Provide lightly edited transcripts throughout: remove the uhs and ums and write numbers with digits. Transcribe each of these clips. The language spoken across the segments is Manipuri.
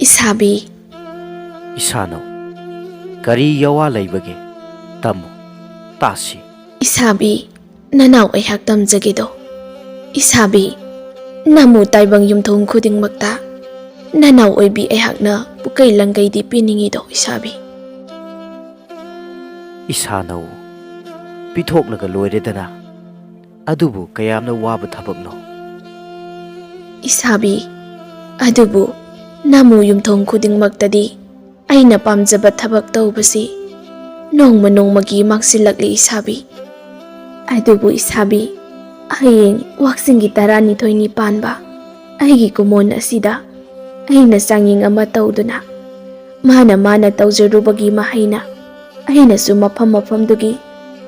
Isabi. Isano. Kari yawa laibage. Tamu. Tasi. Isabi. Nanaw ay haktam jagido. Isabi. Namu taibang yumthong khuding makta. Nanaw ay bi ay hakna pukay langgay di piningido isabi. Isano. Pithok laga loiredana. Adubu kayamna waba thabakno. Isabi. Adubu. Namu yumthong khuding maktadi. Aina pamjaba thabak tawbasi. Nongma nongmagi maksilakli isabi. Adubu isabi. Ayeng waksingi tarani thoini panba. Aigi kumon asida. Aina sanging ama tawduna. Mana tawjarubagi mahayna. Aina su mafam dugi.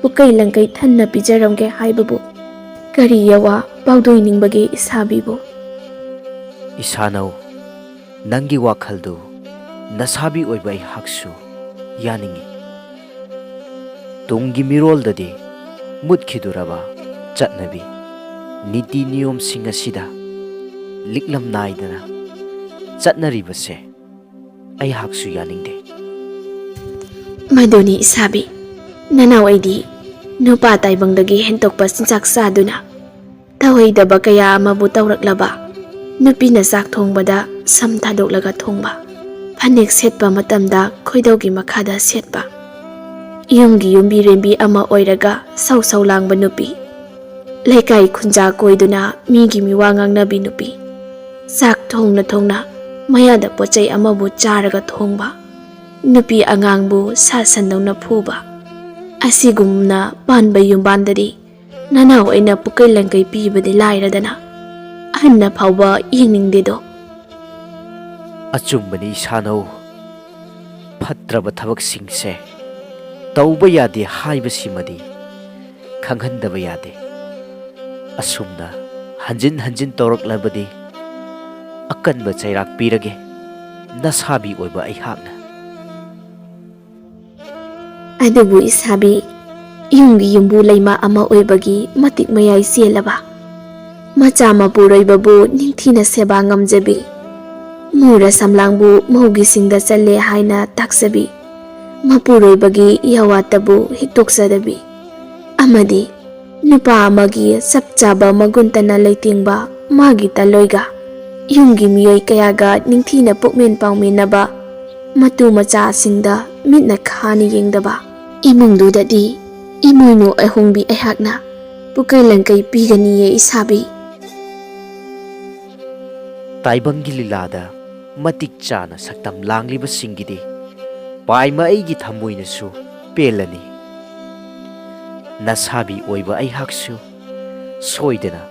Pukay langkay thanna pijaramge haibabu. Kari yawa pawdoiningbagi isabibu. Isano. Nangi wakhaldu. Nasabi oiba ay haksu. Yaningi. Tungi mirol dadi. Mutkiduraba. Chatnabi. Niti niyom singa sida. Liklam naidana. Chatnaribase. Ay haksu yaningde. Maduni isabi. Nanaw ay di. Nupa taybang dagi hentokpa sinsak saduna. Taway daba kaya mabutawraklaba. Nupi na sak thongbada sam thadok thongba. Panik setpa matamda khoidawgi makhada setpa. Iyumgi yumbi rembi ama oiraga saw langba nupi. Laikai khunja koiduna migi miwa ngangnabi nupi. Sak thongna mayada pochai amabu charaga thongba. Nupi angangbu sasandawna phuba. Asigumna panba yumbandari. Nanaw aina pukay langkay pibadi lairadana. Anna phawba yengningsdedo. Achumbani Isano. Phatraba thabak singse. Tauba yade haibasimadi. Khanghandaba yade. Asumna hanjin tawraklabadi. Akanba chairak pirage. Nasabi oiba ay hakna. Adubu isabi. Iyunggi yumbu layma ama oibagi matik mayay sielaba. Macha mapuroibabu ningthina seba ngamjabi. Mura samlangbu maugisingda challe haina taksabi. Mapuroibagi yawatabu hiktoksadabi. Amadi nupa amagi sapchaba maguntana leitingba magi taloiga. Iyunggi miyoi kayaga ningthina pukmen pangminaba. Matu macha singda mitna khani yengdaba. Imungdudadi Imoinu ahungbi ahakna. Pukay langkay piganiye isabi. Taibangi lilada matik chana saktam langliba singidi paima aigi thamoinasu pelani. Nasabi oiba ai haksu soidana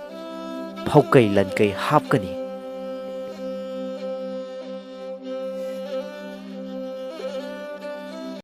phaukai lankay hapkani.